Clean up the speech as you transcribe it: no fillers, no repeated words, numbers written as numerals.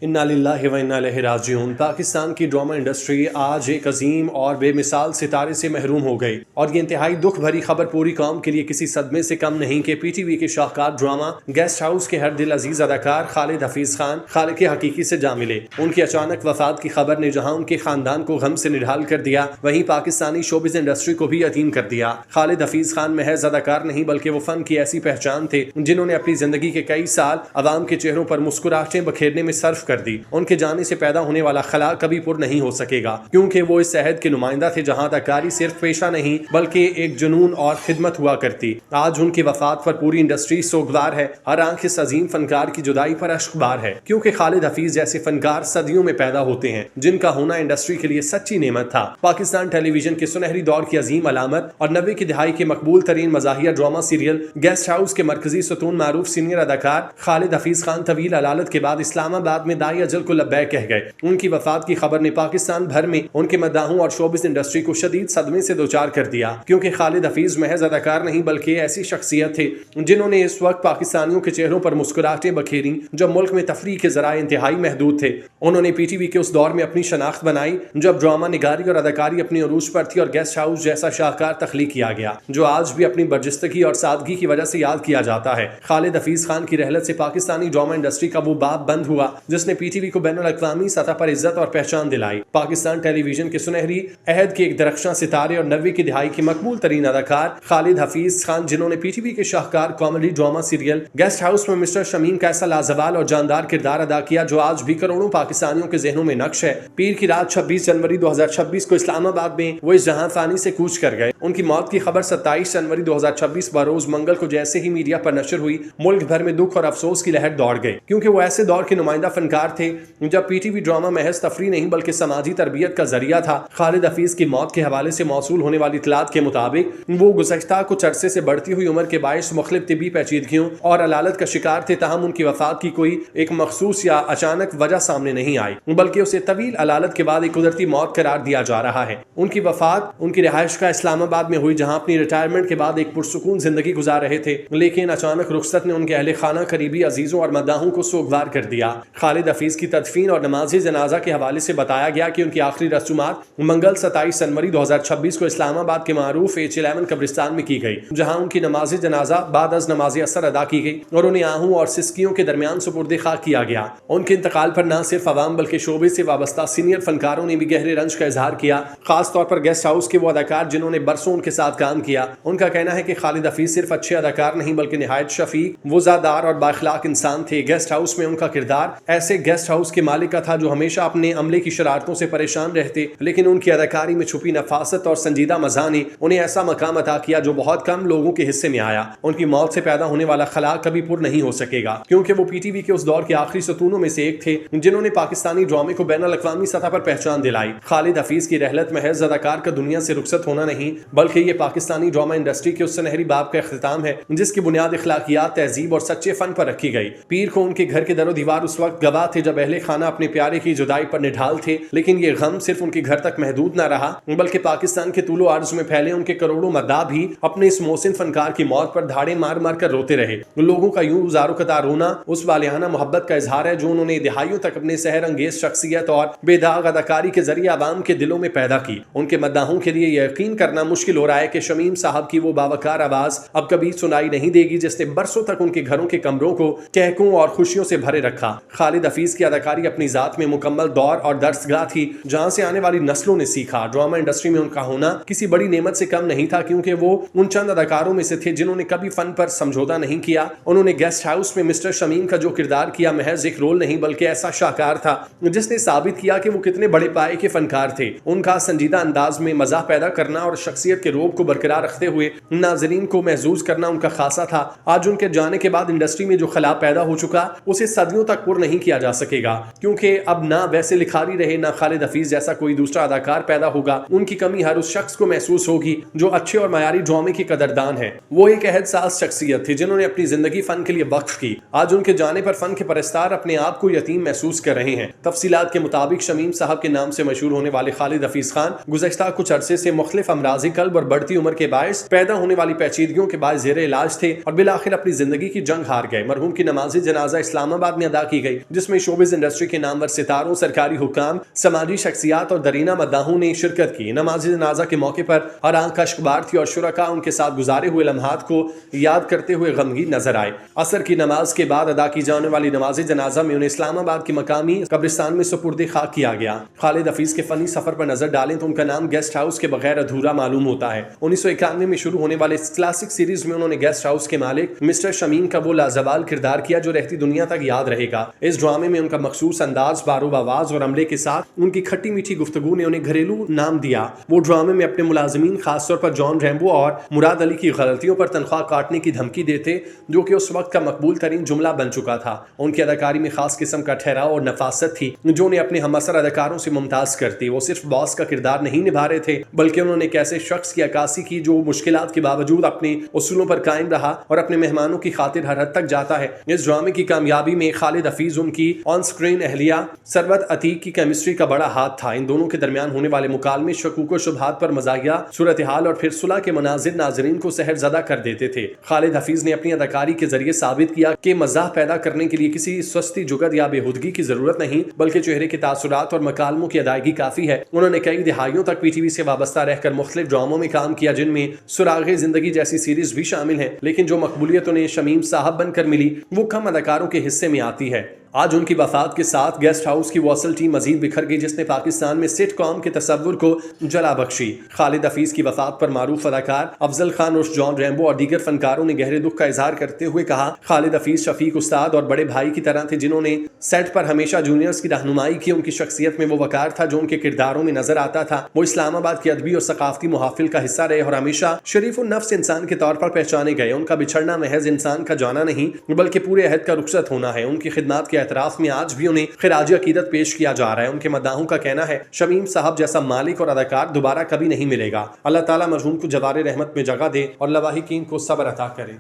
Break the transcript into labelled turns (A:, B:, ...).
A: इन्ना लिल्लाहि व इन्ना इलैहि राजिऊन। पाकिस्तान की ड्रामा इंडस्ट्री आज एक अजीम और बेमिसाल सितारे से महरूम हो गई और ये इंतहाई दुख भरी खबर पूरी कौम के लिए किसी सदमे से कम नहीं कि पीटीवी के शाहकार ड्रामा गेस्ट हाउस के हर दिल अजीज अदाकार खालिद हफीज खान खालिक हकीकी से जा मिले। उनकी अचानक वफात की खबर ने जहां उनके खानदान को गम से निढाल कर दिया, वहीं पाकिस्तानी शोबिज इंडस्ट्री को भी यतीम कर दिया। खालिद हफीज खान महज अदाकार नहीं बल्कि वो फन की ऐसी पहचान थे जिन्होंने अपनी जिंदगी के कई साल अवाम के चेहरों पर मुस्कुराहटें बखेरने में सर्फ कर दी। उनके जाने से पैदा होने वाला खला कभी पुर नहीं हो सकेगा, क्योंकि वो इस शहद के नुमाइंदा थे जहां अदाकारी सिर्फ पेशा नहीं बल्कि एक जुनून और खिदमत हुआ करती। आज उनकी वफात पर पूरी इंडस्ट्री सोगवार है। हर आंख इस अजीम फनकार की जुदाई पर अश्कबार है, क्योंकि खालिद हफीज जैसे फनकार सदियों में पैदा होते हैं जिनका होना इंडस्ट्री के लिए सच्ची नेमत था। पाकिस्तान टेलीविजन के सुनहरी दौर की अजीम अलामत और 90 की दिहाई के मकबूल तरीन मज़ाहिया ड्रामा सीरियल गेस्ट हाउस के मरकजी सतून मारूफ सीनियर अदाकार खालिद हफीज खान तवील अलालत के बाद इस्लामाबाद में दाई अजल को लब्बैक कह गए। उनकी वफात की खबर ने पाकिस्तान भर में उनके मद्दाहों और शोबिस इंडस्ट्री को शदीद सदमे से दोचार कर दिया, क्योंकि खालिद हफीज महज अदाकार नहीं बल्कि ऐसी शख्सियत थे जिन्होंने इस वक्त पाकिस्तानियों के चेहरों पर मुस्कुराहटें बखेरी जब मुल्क में तफरीह के जराए इंतहाई महदूद थे। उन्होंने पीटीवी के उस दौर में अपनी शनाख्त बनाई जब ड्रामा निगारी और अदाकारी अपनी अरूज पर थी और गेस्ट हाउस जैसा शाहकार तख्लीक किया गया जो आज भी अपनी बर्जस्तगी और सादगी की वजह से याद किया जाता है। खालिद हफीज खान की रहलत से पाकिस्तानी ड्रामा इंडस्ट्री का वो बाब बंद हुआ जिसने पीटीवी को बैनुल अक़वामी सतह पर इज्जत और पहचान दिलाई। पाकिस्तान टेलीविजन के सुनहरी अहद के एक दरख्शां सितारे और 90 की दिहाई के मकबूल तरीन अदाकार खालिद हफीज खान, जिन्होंने पीटीवी के शाहकार comedy drama serial guest house में मिस्टर शमीम का ऐसा लाजवाल और जानदार किरदार अदा किया जो आज भी करोड़ों पाकिस्तानियों के जहनों में नक्श है। पीर की रात 26 जनवरी 2026 को इस्लामाबाद में वो इस जहां फानी से कूच कर गए। उनकी मौत की खबर 27 जनवरी 2026 बरोज मंगल को जैसे ही मीडिया पर नशर हुई, मुल्क भर में दुख और अफसोस की लहर दौड़ गई, क्योंकि वो ऐसे दौर के नुमाइंदा फनकार थे जब पीटीवी ड्रामा महज तफरी नहीं बल्कि समाजी तरबियत का जरिया था। खालिद हफीज की मौत के हवाले से मौसूल होने वाली इतलात के मुताबिक वो गुज़श्ता कुछ अरसे से बढ़ती हुई उम्र के बायस मुख्तलिफ तिब्बी पेचीदगियों और अलालत का शिकार थे। ताहम उनकी वफात की कोई एक मखसूस या अचानक वजह सामने नहीं आई, बल्कि उसे तवील अलालत के बाद एक कुदरती मौत करार दिया जा रहा है। उनकी वफात उनकी रिहाइश का इस्लामाबाद में हुई, जहां अपनी रिटायरमेंट के बाद एक पुरसुकून जिंदगी गुजार रहे थे, लेकिन अचानक रुखसत ने उनके अहले खाना, करीबी अजीजों और मद्दाहों को सोगवार कर दिया। खालिद हफीज की तदफीन और नमाज़े जनाजा के हवाले से बताया गया कि उनकी आखिरी रसूमात मंगल 27 जनवरी 2026 को इस्लामाबाद के मारूफ H11 कब्रिस्तान में की गई, जहां उनकी नमाज जनाजा बाद अज नमाज असर अदा की गई और उन्हें आहू और सिस्कियों के दरमियान सुपुर्द खाक किया गया। उनके इंतकाल पर न सिर्फ अवाम बल्कि शोबे से वाबस्ता सीनियर फनकारों ने भी गहरे रंज का इजहार किया, खास तौर पर गेस्ट हाउस के वो अदाकार जिन्होंने बरसों उनके साथ काम किया। उनका कहना है कि खालिद हफीज सिर्फ अच्छे अदाकार नहीं बल्कि निहायत शफीक, वज़ादार और बाखलाक इंसान थे। गेस्ट हाउस में उनका किरदार ऐसे गेस्ट हाउस के मालिक का था जो हमेशा अपने अमले की शरारतों से परेशान रहते, लेकिन उनकी अदाकारी में छुपी नफासत और संजीदा मज़ा ने उन्हें ऐसा मकाम अता किया जो बहुत कम लोगों के हिस्से में आया। उनकी मौत से पैदा होने वाला खला कभी पुर नहीं हो सकेगा, क्योंकि वो पीटीवी के उस दौर के आखिरी सतूनों में से एक थे जिन्होंने पाकिस्तानी ड्रामे को बैनुल अक़वामी सतह पर पहचान दिलाई। खालिद हफीज की रहलत महज अदाकार का दुनिया से रुखसत होना नहीं बल्कि ये पाकिस्तानी ड्रामा इंडस्ट्री के उस सुनहरी बाब का इख्तिताम है जिसकी बुनियाद अखलाकियात, तहजीब और सच्चे फन पर रखी गई। पीर को उनके घर के दरो दीवार उस वक्त गवाह थे जब अहले खाना अपने प्यारे की जुदाई पर निढाल थे, लेकिन ये गम सिर्फ उनके घर तक महदूद न रहा बल्कि पाकिस्तान के तूलो अर्ज में फैले उनके करोड़ों मद्दाह भी अपने इस मोहसिन फनकार की मौत पर धाड़े मार मार कर रोते रहे। लोगों का यूं ज़ारो कतार रोना उस वालियाना मोहब्बत का इजहार है जो उन्होंने दिहाइयों तक अपने सहर अंगेज शख्सियत और बेदाग अदाकारी के जरिए आवाम के दिलों में पैदा की। उनके मद्दाहों के लिए यकीन करना मुश्किल हो रहा है कि शमीम साहब की वो बावकार आवाज अब कभी सुनाई नहीं देगी जिसने बरसों तक उनके घरों के कमरों को टहकों और खुशियों से भरे रखा। खालिद हफीज की अदाकारी अपनी जात में मुकम्मल दौर और दर्सगाह थी जहां से आने वाली नस्लों ने सीखा। ड्रामा इंडस्ट्री में उनका होना किसी बड़ी नेमत से कम नहीं था, क्योंकि वो उन चंद अदाकारों में से थे जिन्होंने कभी फन पर समझौता नहीं किया। उन्होंने गेस्ट हाउस में मिस्टर शमीम का जो किरदार किया महज एक रोल नहीं बल्कि ऐसा शाहकार था जिसने साबित किया कि वो कितने बड़े पाए के फनकार थे। उनका संजीदा अंदाज में मजा पैदा करना और शख्सियत के रोब को बरकरार रखते हुए नाजरीन को महजूज करना उनका खासा था। आज उनके जाने के बाद इंडस्ट्री में जो खला पैदा हो चुका उसे सदियों तक पुर नहीं किया जा सकेगा, क्योंकि अब ना वैसे लिखारी रहे ना खालिद हफीज जैसा कोई दूसरा अदाकार पैदा होगा। उनकी कमी हर उस शख्स को महसूस होगी जो अच्छे और मयारी ड्रामे की कदरदान है। वो एक अहद साज शख्सियत थी जिन्होंने अपनी जिंदगी फन के लिए वक्फ की। आज उनके जाने पर फन के परस्तार अपने आप को यतीम महसूस कर रहे हैं। तफसीलात के मुताबिक शमीम साहब के नाम से मशहूर होने वाले खालिद हफीज खान गुज़श्ता कुछ अरसे से मुख्तलिफ अमराज़ी कल्ब और बढ़ती उम्र के बायस पैदा होने वाली पेचीदगियों के बायस ज़ेरे इलाज थे और बिलाखिर अपनी जिंदगी की जंग हार गए। मरहूम की नमाज जनाजा इस्लामाबाद में अदा की गई, जिसमें जिसमें शोबिज इंडस्ट्री के नामवर सितारों, सरकारी हुक्काम, समाजी शख्सियात और दरीना मद्दाहों ने शिरकत की। नमाज जनाजा के मौके पर हर आंख अश्कबार थी और शुरका उनके साथ गुजारे हुए लम्हात को याद करते हुए गमगीन नजर आए। असर की नमाज के बाद अदा की जाने वाली नमाज जनाजा में उन्हें इस्लामाबाद के मकामी कब्रिस्तान में सुपुर्द खाक किया गया। खालिद हफीज के फनी सफर पर नजर डालें तो उनका नाम गेस्ट हाउस के बगैर अधूरा मालूम होता है। 1991 में शुरू होने वाले इस क्लासिक सीरीज में उन्होंने गेस्ट हाउस के मालिक मिस्टर शमीम का वो लाजवाल किरदार किया जो रहती दुनिया तक याद रहेगा। इस ड्रामे में उनका मखसूस अंदाज, बारूब आवाज और अमले के साथ उनकी खट्टी मीठी गुफ्तगू ने उन्हें घरेलू नाम दिया। वो ड्रामे में अपने मुलाजिमीन, खासतौर पर जॉन रैम्बो और मुराद अली की गलतियों पर तनख्वाह काटने की धमकी देते, जो कि उस वक्त का मकबूल तरीन जुमला बन चुका था। उनकी अदाकारी में खास किस्म का ठहराव और नफासत थी जो उन्हें अपने हमअसर अदाकारों से मुमताज करती। वो सिर्फ बॉस का किरदार नहीं निभा रहे थे, बल्कि उन्होंने एक ऐसे शख्स की अक्कासी की जो मुश्किलात के बावजूद अपने उसूलों पर कायम रहा और अपने मेहमानों की खातिर हर हद तक जाता है। इस ड्रामे की कामयाबी में खालिद हफीज, उनकी ऑन स्क्रीन अहलिया सरवत अतीक की केमिस्ट्री का बड़ा हाथ था। इन दोनों के दरमियान होने वाले मुकालमे शकूक व शुबहात पर मज़ाहिया सूरत हाल और फिर सुलह के मनाजिर नाजरीन को सहरज़दा कर देते थे। खालिद हफीज ने अपनी अदाकारी के जरिए साबित किया कि मज़ाह पैदा करने के लिए किसी सस्ती जुगत या बेहुदगी की जरूरत नहीं, बल्कि चेहरे के तासुरात और मकालमों की अदायगी काफी है। उन्होंने कई दिहाइयों तक पीटीवी से वाबस्ता रहकर मुख्तलिफ ड्रामों में काम किया, जिनमें सुरागे जिंदगी जैसी सीरीज भी शामिल है। लेकिन जो मकबूलियत उन्हें शमीम साहब बनकर मिली वो कम अदाकारों के हिस्से में आती है। आज उनकी वफात के साथ गेस्ट हाउस की वॉसल टीम मजीद बिखर गई, जिसने पाकिस्तान में सिट कॉम के तस्वुर को जला बख्शी। खालिद हफीज की वफात पर मारूफ अदाकार अफजल खान उर्फ जॉन रैम्बो और दीगर फनकारों ने गहरे दुख का इजहार करते हुए कहा, खालिद हफीज शफीक उस्ताद और बड़े भाई की तरह थे, जिन्होंने सेट पर हमेशा जूनियर्स की रहनुमाई की। उनकी शख्सियत में वो वकार था जो उनके किरदारों में नजर आता था। वो इस्लामाबाद की अदबी और सकाफती मुहाफिल का हिस्सा रहे और हमेशा शरीफ नफ्स इंसान के तौर पर पहचाने गए। उनका बिछड़ना महज इंसान का जाना नहीं, बल्कि पूरे अहद का रुखसत होना है। उनकी खिदमत के एतराफ में आज भी उन्हें खिराज अकीदत पेश किया जा रहा है। उनके मद्दाहों का कहना है, शमीम साहब जैसा मालिक और अदाकार दोबारा कभी नहीं मिलेगा। अल्लाह ताला मरहूम को जवारे रहमत में जगह दे और लवाहिकीन को सब्र अता करे।